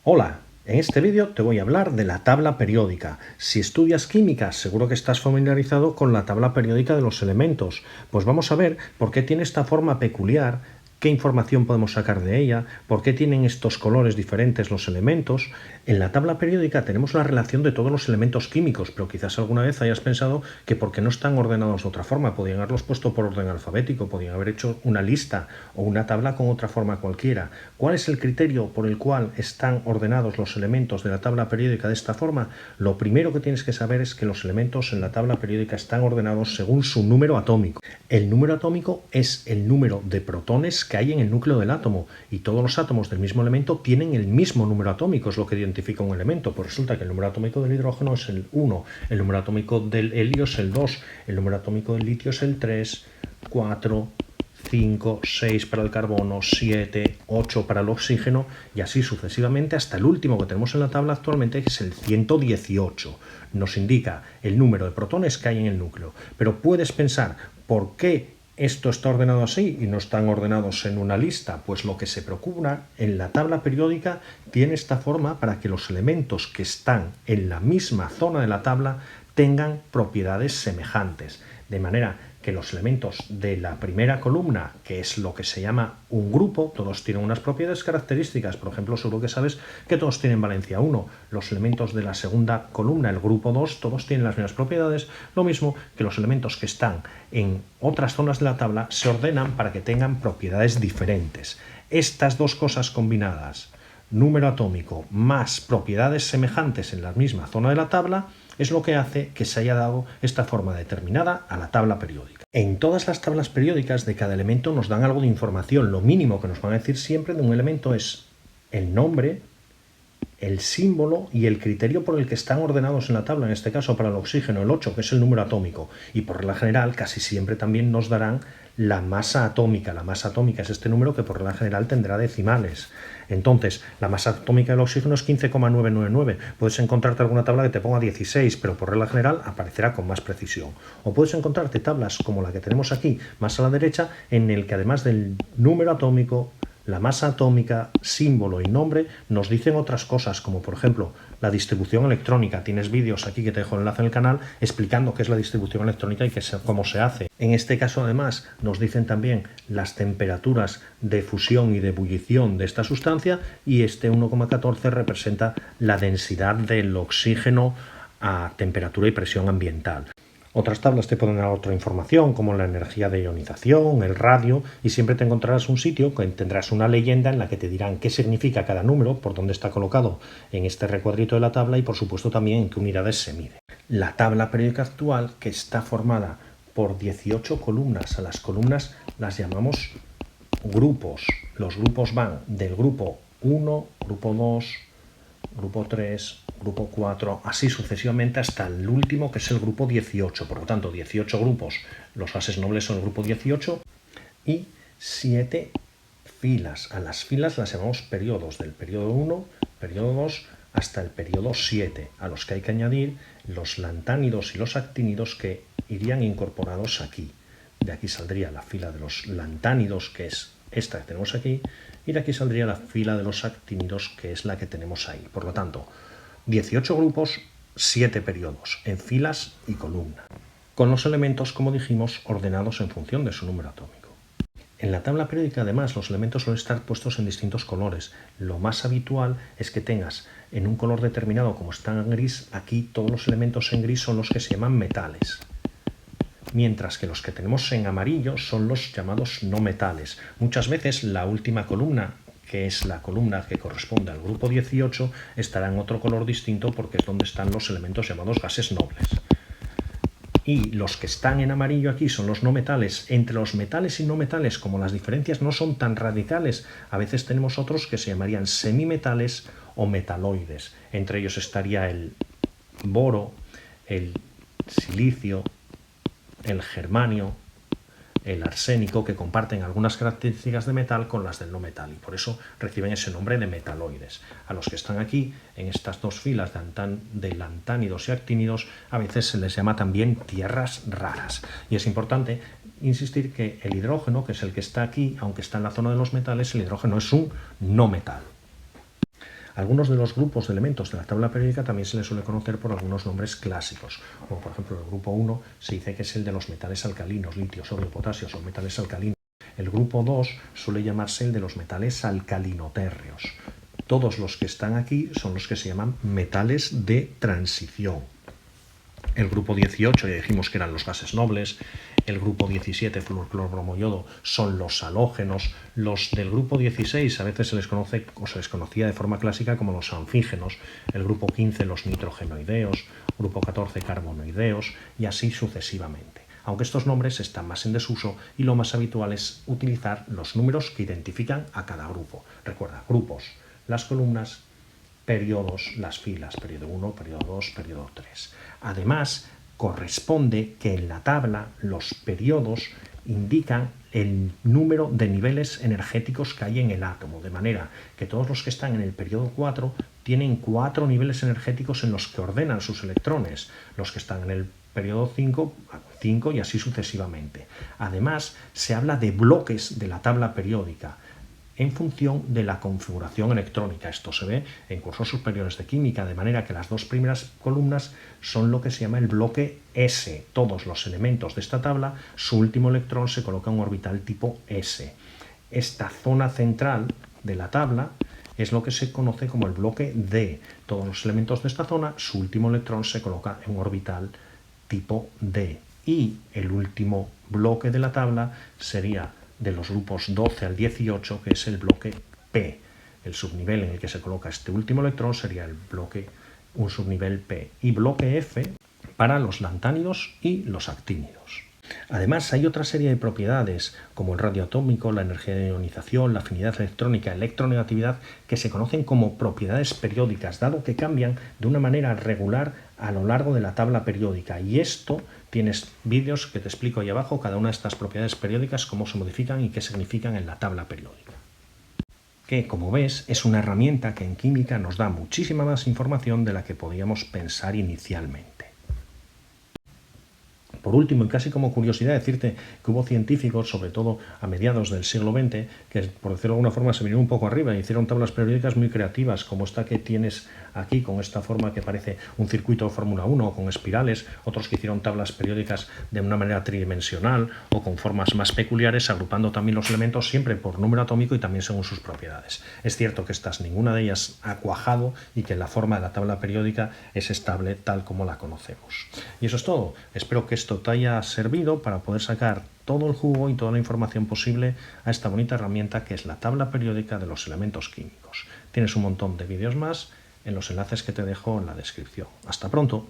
Hola, en este vídeo te voy a hablar de la tabla periódica. Si estudias química, seguro que estás familiarizado con la tabla periódica de los elementos. Pues vamos a ver por qué tiene esta forma peculiar, qué información podemos sacar de ella, por qué tienen estos colores diferentes los elementos. En la tabla periódica tenemos la relación de todos los elementos químicos, pero quizás alguna vez hayas pensado que por qué no están ordenados de otra forma. Podrían haberlos puesto por orden alfabético, podrían haber hecho una lista o una tabla con otra forma cualquiera. ¿Cuál es el criterio por el cual están ordenados los elementos de la tabla periódica de esta forma? Lo primero que tienes que saber es que los elementos en la tabla periódica están ordenados según su número atómico. El número atómico es el número de protones que hay en el núcleo del átomo, y todos los átomos del mismo elemento tienen el mismo número atómico, es lo que identifica un elemento. Pues resulta que el número atómico del hidrógeno es el 1, el número atómico del helio es el 2, el número atómico del litio es el 3, 4, 5, 6 para el carbono, 7, 8 para el oxígeno, y así sucesivamente hasta el último que tenemos en la tabla actualmente, que es el 118. Nos indica el número de protones que hay en el núcleo. Pero puedes pensar, ¿por qué esto está ordenado así y no están ordenados en una lista? Pues lo que se procura en la tabla periódica tiene esta forma para que los elementos que están en la misma zona de la tabla tengan propiedades semejantes, de manera que los elementos de la primera columna, que es lo que se llama un grupo, todos tienen unas propiedades características. Por ejemplo, seguro que sabes que todos tienen valencia 1. Los elementos de la segunda columna, el grupo 2, todos tienen las mismas propiedades. Lo mismo que los elementos que están en otras zonas de la tabla se ordenan para que tengan propiedades diferentes. Estas dos cosas combinadas, número atómico más propiedades semejantes en la misma zona de la tabla, es lo que hace que se haya dado esta forma determinada a la tabla periódica. En todas las tablas periódicas de cada elemento nos dan algo de información. Lo mínimo que nos van a decir siempre de un elemento es el nombre, el símbolo y el criterio por el que están ordenados en la tabla. En este caso, para el oxígeno, el 8, que es el número atómico. Y por regla general, casi siempre también nos darán la masa atómica. La masa atómica es este número que por regla general tendrá decimales. Entonces, la masa atómica del oxígeno es 15,999. Puedes encontrarte alguna tabla que te ponga 16, pero por regla general aparecerá con más precisión. O puedes encontrarte tablas como la que tenemos aquí, más a la derecha, en el que además del número atómico, la masa atómica, símbolo y nombre nos dicen otras cosas, como por ejemplo la distribución electrónica. Tienes vídeos aquí que te dejo el enlace en el canal explicando qué es la distribución electrónica y cómo se hace. En este caso, además, nos dicen también las temperaturas de fusión y de ebullición de esta sustancia, y este 1,14 representa la densidad del oxígeno a temperatura y presión ambiental. Otras tablas te pueden dar otra información, como la energía de ionización, el radio, y siempre te encontrarás un sitio que tendrás una leyenda en la que te dirán qué significa cada número, por dónde está colocado en este recuadrito de la tabla y por supuesto también en qué unidades se mide. La tabla periódica actual, que está formada por 18 columnas, a las columnas las llamamos grupos. Los grupos van del grupo 1, grupo 2, grupo 3, grupo 4, así sucesivamente hasta el último, que es el grupo 18. Por lo tanto, 18 grupos, los gases nobles son el grupo 18, y 7 filas. A las filas las llamamos periodos, del periodo 1, periodo 2, hasta el periodo 7, a los que hay que añadir los lantánidos y los actínidos que irían incorporados aquí. De aquí saldría la fila de los lantánidos, que es esta que tenemos aquí, y de aquí saldría la fila de los actínidos, que es la que tenemos ahí. Por lo tanto, 18 grupos, 7 periodos, en filas y columna, con los elementos, como dijimos, ordenados en función de su número atómico. En la tabla periódica, además, los elementos suelen estar puestos en distintos colores. Lo más habitual es que tengas en un color determinado, como está en gris, aquí todos los elementos en gris son los que se llaman metales, mientras que los que tenemos en amarillo son los llamados no metales. Muchas veces la última columna, que es la columna que corresponde al grupo 18, estará en otro color distinto porque es donde están los elementos llamados gases nobles. Y los que están en amarillo aquí son los no metales. Entre los metales y no metales, como las diferencias no son tan radicales, a veces tenemos otros que se llamarían semimetales o metaloides. Entre ellos estaría el boro, el silicio, el germanio, el arsénico, que comparten algunas características de metal con las del no metal, y por eso reciben ese nombre de metaloides. A los que están aquí, en estas dos filas de lantánidos y actínidos, a veces se les llama también tierras raras. Y es importante insistir que el hidrógeno, que es el que está aquí, aunque está en la zona de los metales, el hidrógeno es un no metal. Algunos de los grupos de elementos de la tabla periódica también se les suele conocer por algunos nombres clásicos, como por ejemplo el grupo 1 se dice que es el de los metales alcalinos, litio, sodio, potasio, son metales alcalinos. El grupo 2 suele llamarse el de los metales alcalinotérreos. Todos los que están aquí son los que se llaman metales de transición. El grupo 18 ya dijimos que eran los gases nobles. El grupo 17, flúor, cloro, bromo, yodo, son los halógenos. Los del grupo 16 a veces se les conoce o se les conocía de forma clásica como los anfígenos. El grupo 15, los nitrogenoideos. Grupo 14, carbonoideos, y así sucesivamente. Aunque estos nombres están más en desuso y lo más habitual es utilizar los números que identifican a cada grupo. Recuerda, grupos, las columnas, periodos, las filas, periodo 1, periodo 2, periodo 3. Además, corresponde que en la tabla los periodos indican el número de niveles energéticos que hay en el átomo, de manera que todos los que están en el periodo 4 tienen 4 niveles energéticos en los que ordenan sus electrones, los que están en el periodo 5, 5 y así sucesivamente. Además, se habla de bloques de la tabla periódica en función de la configuración electrónica. Esto se ve en cursos superiores de química, de manera que las dos primeras columnas son lo que se llama el bloque S. Todos los elementos de esta tabla, su último electrón se coloca en un orbital tipo S. Esta zona central de la tabla es lo que se conoce como el bloque D. Todos los elementos de esta zona, su último electrón se coloca en un orbital tipo D. Y el último bloque de la tabla sería de los grupos 12 al 18, que es el bloque P. El subnivel en el que se coloca este último electrón sería el bloque, un subnivel P. Y bloque F para los lantánidos y los actínidos. Además, hay otra serie de propiedades, como el radio atómico, la energía de ionización, la afinidad electrónica, electronegatividad, que se conocen como propiedades periódicas, dado que cambian de una manera regular a lo largo de la tabla periódica. Y esto tienes vídeos que te explico ahí abajo, cada una de estas propiedades periódicas, cómo se modifican y qué significan en la tabla periódica. Que, como ves, es una herramienta que en química nos da muchísima más información de la que podíamos pensar inicialmente. Por último, y casi como curiosidad, decirte que hubo científicos, sobre todo a mediados del siglo XX, que, por decirlo de alguna forma, se vinieron un poco arriba e hicieron tablas periódicas muy creativas, como esta que tienes aquí, con esta forma que parece un circuito de Fórmula 1, con espirales, otros que hicieron tablas periódicas de una manera tridimensional o con formas más peculiares, agrupando también los elementos siempre por número atómico y también según sus propiedades. Es cierto que ninguna de ellas ha cuajado y que la forma de la tabla periódica es estable tal como la conocemos. Y eso es todo. Espero que esto te haya servido para poder sacar todo el jugo y toda la información posible a esta bonita herramienta que es la tabla periódica de los elementos químicos. Tienes un montón de vídeos más en los enlaces que te dejo en la descripción. Hasta pronto.